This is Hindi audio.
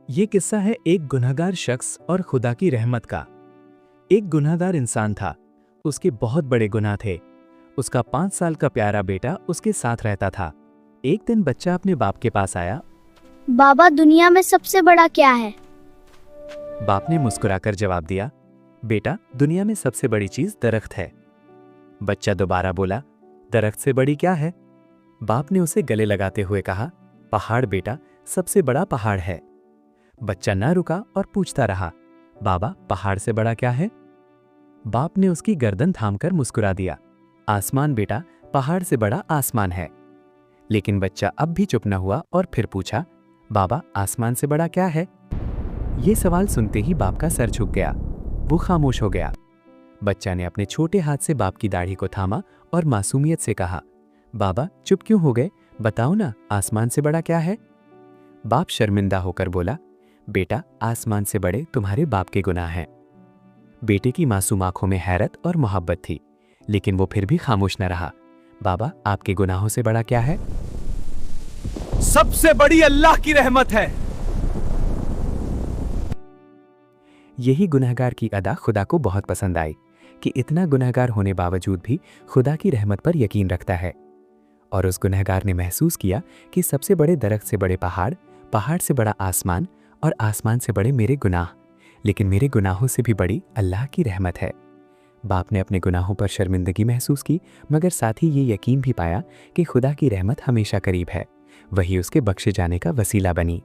ये किस्सा है एक गुनहगार शख्स और खुदा की रहमत का। एक गुनहगार इंसान था। उसके बहुत बड़े गुनाह थे। उसका 5 साल का प्यारा बेटा उसके साथ रहता था। एक दिन बच्चा अपने बाप के पास आया। बाबा, दुनिया में सबसे बड़ा क्या है? बाप ने मुस्कुराकर जवाब दिया, बेटा, दुनिया में सबसे बड़ी चीज दरख्त है। बच्चा दोबारा बोला, दरख्त से बड़ी क्या है? बाप ने उसे गले लगाते हुए कहा, पहाड़ बेटा, सबसे बड़ा पहाड़ है। बच्चा ना रुका और पूछता रहा, बाबा, पहाड़ से बड़ा क्या है? बाप ने उसकी गर्दन थामकर मुस्कुरा दिया, आसमान बेटा, पहाड़ से बड़ा आसमान है। लेकिन बच्चा अब भी चुप न हुआ और फिर पूछा, बाबा, आसमान से बड़ा क्या है? ये सवाल सुनते ही बाप का सर झुक गया। वो खामोश हो गया। बच्चा ने अपने छोटे हाथ से बाप की दाढ़ी को थामा और मासूमियत से कहा, बाबा, चुप क्यों हो गए? बताओ ना, आसमान से बड़ा क्या है? बाप शर्मिंदा होकर बोला, बेटा, आसमान से बड़े तुम्हारे बाप के गुनाह हैं। बेटे की मासूम आंखों में हैरत और मोहब्बत थी, लेकिन वो फिर भी खामोश न रहा। बाबा, आपके गुनाहों से बड़ा क्या है? सबसे बड़ी अल्लाह की रहमत है। यही गुनहगार की अदा खुदा को बहुत पसंद आई कि इतना गुनहगार होने बावजूद भी खुदा की रहमत पर यकीन रखता है। और उस गुनहगार ने महसूस किया कि सबसे बड़े दरख्त से बड़े पहाड़, पहाड़ से बड़ा आसमान और आसमान से बड़े मेरे गुनाह, लेकिन मेरे गुनाहों से भी बड़ी अल्लाह की रहमत है। बाप ने अपने गुनाहों पर शर्मिंदगी महसूस की, मगर साथ ही ये यकीन भी पाया कि खुदा की रहमत हमेशा करीब है। वही उसके बख्शे जाने का वसीला बनी।